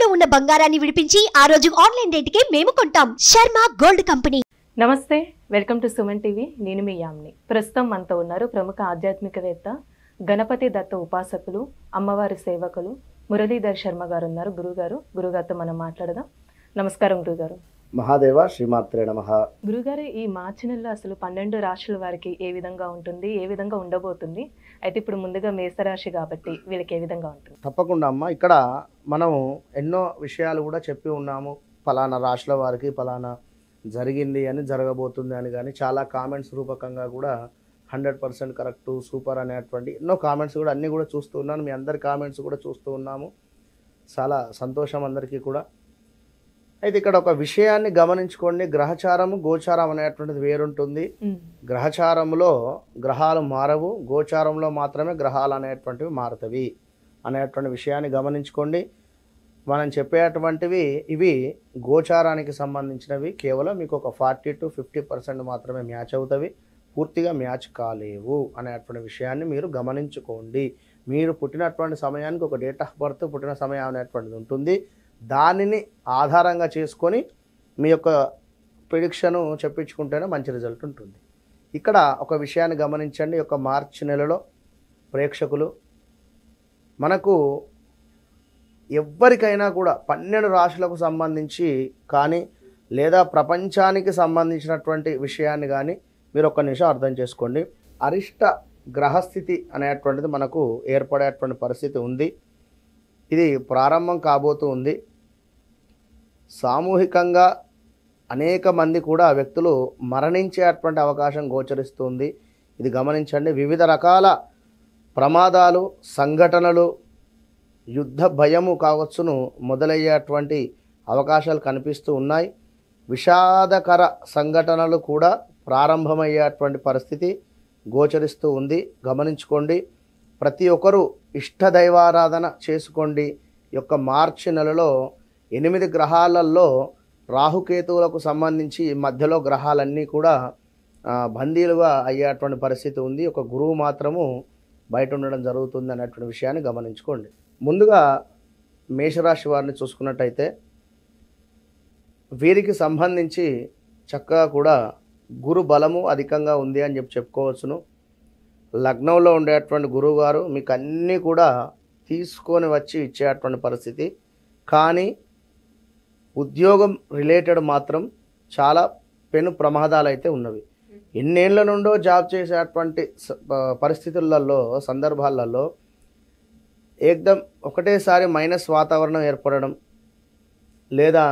తాకట్టులో ఉన్న బంగారాన్ని విడిపించి ఆ రోజు ఆన్లైన్ రేటుకే మేము కొంటాం. Sharma gold company. నమస్తే, వెల్కమ్ టు సుమన్ టీవీ. నేను మీ యామ్ని. ప్రస్తుతం మనతో ఉన్నారు ప్రముఖ ఆధ్యాత్మికవేత్త, గణపతి దత్త ఉపాసకులు, అమ్మవారి సేవకులు మురళీధర్ శర్మ గారు ఉన్నారు. గురుగారితో మనం మాట్లాడదాం. నమస్కారం గురుగారు. మహాదేవ శ్రీమాత్రే నమః. గురుగారు, ఈ మార్చి నెలలో అసలు 12 రాశుల వారికి ఏ విధంగా ఉంటుంది, ఏ విధంగా ఉండబోతుంది? అయితే ఇప్పుడు ముందుగా మేషరాశి కాబట్టి వీళ్ళకి ఏ విధంగా ఉంటుంది? తప్పకుండా అమ్మ, ఇక్కడ మనం ఎన్నో విషయాలు కూడా చెప్పి ఉన్నాము. ఫలానా రాశుల వారికి ఫలానా జరిగింది అని, జరగబోతుంది అని, కానీ చాలా కామెంట్స్ రూపకంగా కూడా 100% కరెక్ట్, సూపర్ అనేటువంటి ఎన్నో కామెంట్స్ కూడా అన్నీ కూడా చూస్తూ ఉన్నాను. మీ అందరి కామెంట్స్ కూడా చూస్తూ ఉన్నాము. చాలా సంతోషం అందరికీ కూడా. అయితే ఇక్కడ ఒక విషయాన్ని గమనించుకోండి. గ్రహచారము గోచారం అనేటువంటిది వేరుంటుంది. గ్రహచారంలో గ్రహాలు మారవు, గోచారంలో మాత్రమే గ్రహాలు అనేటువంటివి మారుతవి అనేటువంటి విషయాన్ని గమనించుకోండి. మనం చెప్పేటువంటివి ఇవి గోచారానికి సంబంధించినవి. కేవలం మీకు ఒక 40 to 50% మాత్రమే మ్యాచ్ అవుతవి, పూర్తిగా మ్యాచ్ కాలేవు అనేటువంటి విషయాన్ని మీరు గమనించుకోండి. మీరు పుట్టినటువంటి సమయానికి ఒక డేట్ ఆఫ్ బర్త్, పుట్టిన సమయం అనేటువంటిది ఉంటుంది. దానిని ఆధారంగా చేసుకొని మీ యొక్క ప్రిడిక్షను చెప్పించుకుంటేనే మంచి రిజల్ట్ ఉంటుంది. ఇక్కడ ఒక విషయాన్ని గమనించండి. యొక్క మార్చి నెలలో ప్రేక్షకులు, మనకు ఎవ్వరికైనా కూడా 12 రాశులకు సంబంధించి కానీ, లేదా ప్రపంచానికి సంబంధించినటువంటి విషయాన్ని కానీ మీరు ఒక్క నిమిషం అర్థం చేసుకోండి. అరిష్ట గ్రహస్థితి అనేటువంటిది మనకు ఏర్పడేటువంటి పరిస్థితి ఉంది. ఇది ప్రారంభం కాబోతూ ఉంది. సామూహికంగా అనేక మంది కూడా వ్యక్తులు మరణించేటువంటి అవకాశం గోచరిస్తుంది. ఇది గమనించండి. వివిధ రకాల ప్రమాదాలు, సంఘటనలు, యుద్ధ భయము కావచ్చును మొదలయ్యేటువంటి అవకాశాలు కనిపిస్తూ ఉన్నాయి. విషాదకర సంఘటనలు కూడా ప్రారంభమయ్యేటువంటి పరిస్థితి గోచరిస్తూ ఉంది. గమనించుకోండి. ప్రతి ఒక్కరూ ఇష్టదైవారాధన చేసుకోండి. యొక్క మార్చి నెలలో 8 గ్రహాలలో రాహుకేతువులకు సంబంధించి మధ్యలో గ్రహాలన్నీ కూడా బందీలుగా అయ్యేటువంటి పరిస్థితి ఉంది. ఒక గురువు మాత్రము బయట ఉండడం జరుగుతుంది అనేటువంటి విషయాన్ని గమనించుకోండి. ముందుగా మేషరాశి వారిని చూసుకున్నట్టయితే వీరికి సంబంధించి చక్కగా కూడా గురు బలము అధికంగా ఉంది అని చెప్పుకోవచ్చును. లగ్నంలో ఉండేటువంటి గురువు గారు మీకు అన్నీ కూడా తీసుకొని వచ్చి ఇచ్చేటువంటి పరిస్థితి. కానీ ఉద్యోగం రిలేటెడ్ మాత్రం చాలా పెను ప్రమాదాలు అయితే ఉన్నవి. ఎన్నేళ్ల నుండో జాబ్ చేసేటువంటి పరిస్థితులలో, సందర్భాలలో ఏకదం ఒకటేసారి మైనస్ వాతావరణం ఏర్పడడం, లేదా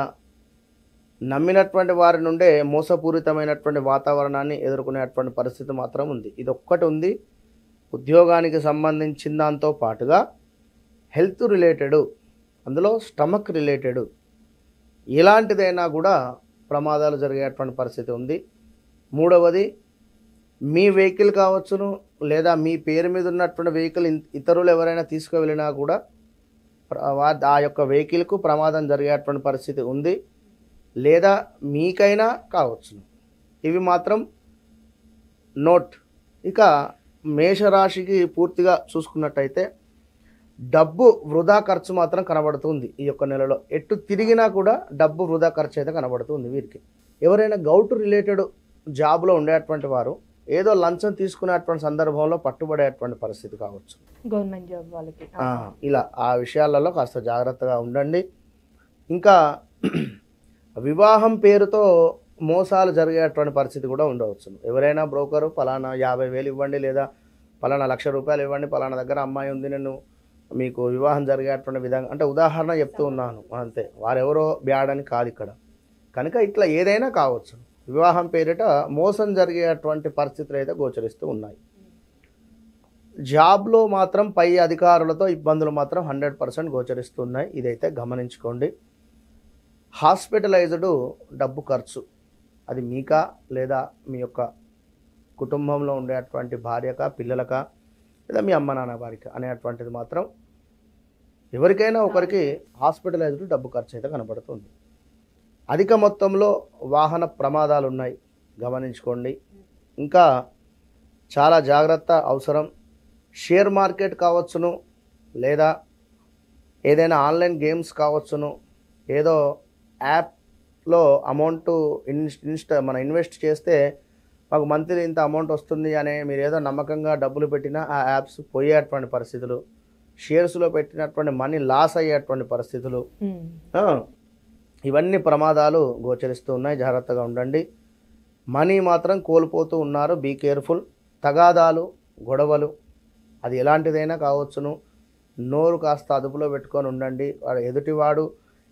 నమ్మినటువంటి వారి నుండే మోసపూరితమైనటువంటి వాతావరణాన్ని ఎదుర్కొనేటువంటి పరిస్థితి మాత్రం ఉంది. ఇది ఒక్కటి ఉంది. ఉద్యోగానికి సంబంధించిన దాంతో పాటుగా హెల్త్ రిలేటెడ్, అందులో స్టమక్ రిలేటెడ్ ఇలాంటిదైనా కూడా ప్రమాదాలు జరిగేటువంటి పరిస్థితి ఉంది. మూడవది, మీ వెహికల్ కావచ్చును, లేదా మీ పేరు మీద ఉన్నటువంటి వెహికల్ ఇతరులు ఎవరైనా తీసుకువెళ్ళినా కూడా ఆ యొక్క వెహికల్కు ప్రమాదం జరిగేటువంటి పరిస్థితి ఉంది. లేదా మీకైనా కావచ్చు. ఇవి మాత్రం నోట్. ఇక మేషరాశికి పూర్తిగా చూసుకున్నట్టయితే డబ్బు వృధా ఖర్చు మాత్రం కనబడుతుంది. ఈ యొక్క నెలలో ఎటు తిరిగినా కూడా డబ్బు వృధా ఖర్చు అయితే కనబడుతుంది వీరికి. ఎవరైనా గౌటు రిలేటెడ్ జాబ్లో ఉండేటువంటి వారు ఏదో లంచం తీసుకునేటువంటి సందర్భంలో పట్టుబడేటువంటి పరిస్థితి కావచ్చు. గవర్నమెంట్ జాబ్ వాళ్ళకి ఇలా ఆ విషయాలలో కాస్త జాగ్రత్తగా ఉండండి. ఇంకా వివాహం పేరుతో మోసాలు జరిగేటువంటి పరిస్థితి కూడా ఉండవచ్చు. ఎవరైనా బ్రోకరు ఫలానా 50,000 ఇవ్వండి, లేదా ఫలానా ₹1,00,000 ఇవ్వండి, ఫలానా దగ్గర అమ్మాయి ఉంది, నేను మీకు వివాహం జరిగేటువంటి విధంగా, అంటే ఉదాహరణ చెప్తూ ఉన్నాను అంతే. వారెవరో బ్యాడ్ అని కాదు ఇక్కడ. కనుక ఇట్లా ఏదైనా కావచ్చు. వివాహం పేరిట మోసం జరిగేటువంటి పరిస్థితులు అయితే గోచరిస్తూ ఉన్నాయి. జాబ్లో మాత్రం పై అధికారులతో ఇబ్బందులు మాత్రం 100% గోచరిస్తున్నాయి. ఇదైతే గమనించుకోండి. హాస్పిటలైజ్డ్ డబ్బు ఖర్చు, అది మీకా లేదా మీ యొక్క కుటుంబంలో ఉండేటువంటి భార్యకా, పిల్లలకా, లేదా మీ అమ్మ నాన్న వారికి అనేటువంటిది మాత్రం ఎవరికైనా ఒకరికి హాస్పిటలైజ్డ్ డబ్బు ఖర్చు అయితే కనబడుతుంది. అధిక మొత్తంలో వాహన ప్రమాదాలు ఉన్నాయి, గమనించుకోండి. ఇంకా చాలా జాగ్రత్త అవసరం. షేర్ మార్కెట్ కావచ్చును, లేదా ఏదైనా ఆన్లైన్ గేమ్స్ కావచ్చును, ఏదో యాప్లో అమౌంట్ మనం ఇన్వెస్ట్ చేస్తే మాకు మంత్లీ ఇంత అమౌంట్ వస్తుంది అనే మీరు ఏదో నమ్మకంగా డబ్బులు పెట్టినా ఆ యాప్స్ పోయేటువంటి పరిస్థితులు, షేర్స్లో పెట్టినటువంటి మనీ లాస్ అయ్యేటువంటి పరిస్థితులు, ఇవన్నీ ప్రమాదాలు గోచరిస్తూ ఉన్నాయి. జాగ్రత్తగా ఉండండి. మనీ మాత్రం కోల్పోతూ ఉన్నారు. Be careful. తగాదాలు, గొడవలు, అది ఎలాంటిదైనా కావచ్చును. నోరు కాస్త అదుపులో పెట్టుకొని ఉండండి. వాడు ఎదుటివాడు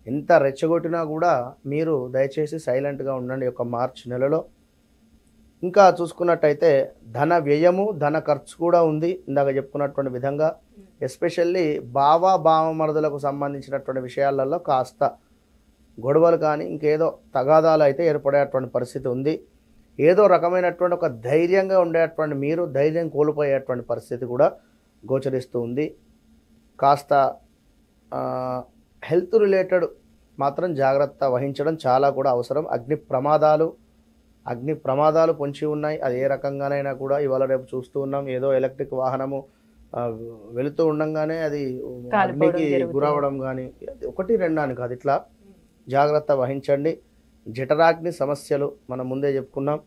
ఎంత రెచ్చగొట్టినా కూడా మీరు దయచేసి సైలెంట్గా ఉండండి ఈ యొక్క మార్చి నెలలో. ఇంకా చూసుకున్నట్టయితే ధన వ్యయము, ధన ఖర్చు కూడా ఉంది. ఇందాక చెప్పుకున్నటువంటి విధంగా ఎస్పెషల్లీ బావమరుదులకు సంబంధించినటువంటి విషయాలలో కాస్త గొడవలు కానీ ఇంకేదో తగాదాలు అయితే ఏర్పడేటువంటి పరిస్థితి ఉంది. ఏదో రకమైనటువంటి ఒక ధైర్యంగా ఉండేటువంటి మీరు ధైర్యం కోల్పోయేటువంటి పరిస్థితి కూడా గోచరిస్తూ ఉంది. కాస్త హెల్త్ రిలేటెడ్ మాత్రం జాగ్రత్త వహించడం చాలా కూడా అవసరం. అగ్ని ప్రమాదాలు పొంచి ఉన్నాయి. అది ఏ రకంగానైనా కూడా ఇవాళ రేపు చూస్తూ ఉన్నాం. ఏదో ఎలక్ట్రిక్ వాహనము వెళుతూ ఉండంగానే అది అగ్నికి గురవడం కానీ, ఒకటి రెండు అని కాదు, ఇట్లా జాగ్రత్త వహించండి. జఠరాగ్ని సమస్యలు మనం ముందే చెప్పుకున్నాం.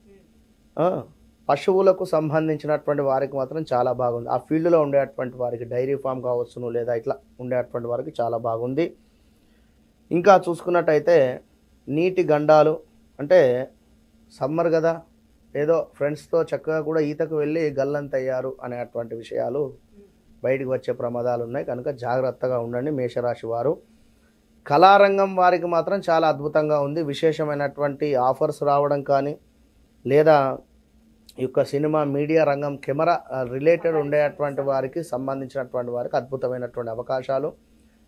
పశువులకు సంబంధించినటువంటి వారికి మాత్రం చాలా బాగుంది. ఆ ఫీల్డ్లో ఉండేటువంటి వారికి, డైరీ ఫామ్ కావచ్చును లేదా ఇట్లా ఉండేటువంటి వారికి చాలా బాగుంది. ఇంకా చూసుకున్నట్టయితే నీటి గండాలు, అంటే సమ్మర్ కదా, ఏదో ఫ్రెండ్స్తో చక్కగా కూడా ఈతకు వెళ్ళి గల్లంతయ్యారు అనేటువంటి విషయాలు బయటికి వచ్చే ప్రమాదాలు ఉన్నాయి. కనుక జాగ్రత్తగా ఉండండి మేషరాశి వారు. కళారంగం వారికి మాత్రం చాలా అద్భుతంగా ఉంది. విశేషమైనటువంటి ఆఫర్స్ రావడం కానీ, లేదా ఈ యొక్క సినిమా మీడియా రంగం కెమెరా రిలేటెడ్ ఉండేటువంటి వారికి సంబంధించినటువంటి వారికి అద్భుతమైనటువంటి అవకాశాలు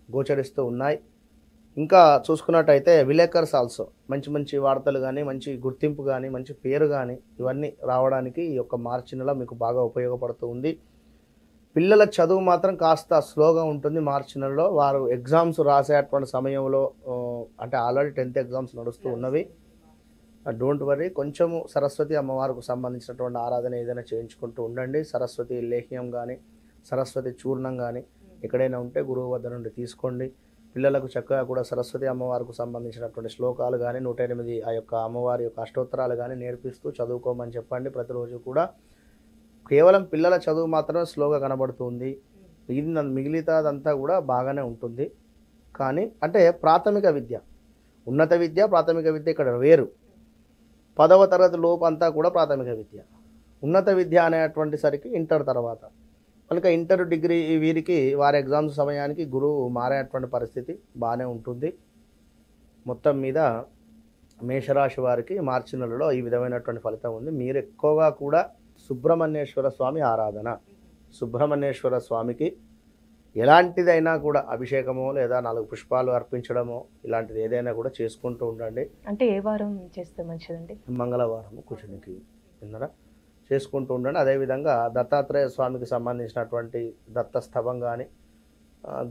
గోచరిస్తూ ఉన్నాయి. ఇంకా చూసుకున్నట్టయితే విలేకర్స్ ఆల్సో మంచి మంచి వార్తలు కానీ, మంచి గుర్తింపు కానీ, మంచి పేరు కానీ ఇవన్నీ రావడానికి ఈ యొక్క మార్చి నెల మీకు బాగా ఉపయోగపడుతూ ఉంది. పిల్లల చదువు మాత్రం కాస్త స్లోగా ఉంటుంది మార్చి నెలలో. వారు ఎగ్జామ్స్ రాసేటువంటి సమయంలో, అంటే ఆల్రెడీ 10th ఎగ్జామ్స్ నడుస్తూ ఉన్నవి, డోంట్ వరీ. కొంచెము సరస్వతి అమ్మవారికి సంబంధించినటువంటి ఆరాధన ఏదైనా చేయించుకుంటూ ఉండండి. సరస్వతి లేహ్యం కానీ, సరస్వతి చూర్ణం కానీ ఎక్కడైనా ఉంటే గురువు వద్ద నుండి తీసుకోండి. పిల్లలకు చక్కగా కూడా సరస్వతి అమ్మవారికి సంబంధించినటువంటి శ్లోకాలు కానీ, 108 ఆ యొక్క అమ్మవారి యొక్క అష్టోత్తరాలు కానీ నేర్పిస్తూ చదువుకోమని చెప్పండి ప్రతిరోజు కూడా. కేవలం పిల్లల చదువు మాత్రమే స్లోగా కనబడుతుంది. మిగిలినదంతా కూడా బాగానే ఉంటుంది. కానీ అంటే ప్రాథమిక విద్య, ఉన్నత విద్య, ప్రాథమిక విద్య ఇక్కడ వేరు. 10వ తరగతి లోపు అంతా కూడా ప్రాథమిక విద్య. ఉన్నత విద్య అనేటువంటి సరికి ఇంటర్ తర్వాత. కనుక ఇంటర్, డిగ్రీ వీరికి వారి ఎగ్జామ్స్ సమయానికి గురువు మారేటువంటి పరిస్థితి బాగానే ఉంటుంది. మొత్తం మీద మేషరాశి వారికి మార్చి నెలలో ఈ విధమైనటువంటి ఫలితం ఉంది. మీరు ఎక్కువగా కూడా సుబ్రహ్మణ్యేశ్వర స్వామి ఆరాధన, సుబ్రహ్మణ్యేశ్వర స్వామికి ఎలాంటిదైనా కూడా అభిషేకమో లేదా 4 పుష్పాలు అర్పించడమో ఇలాంటిది ఏదైనా కూడా చేసుకుంటూ ఉండండి. అంటే ఏ వారం చేస్తే మంచిదండి? మంగళవారం కుజునికి విన్నారా చేసుకుంటూ ఉండండి. అదేవిధంగా దత్తాత్రేయ స్వామికి సంబంధించినటువంటి దత్తస్తవం కానీ,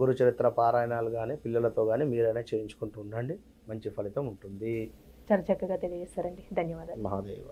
గురుచరిత్ర పారాయణాలు కానీ పిల్లలతో కానీ మీరైనా చేయించుకుంటూ ఉండండి. మంచి ఫలితం ఉంటుంది. చాలా చక్కగా తెలియజేస్తారండి. ధన్యవాదాలు. మహాదేవ.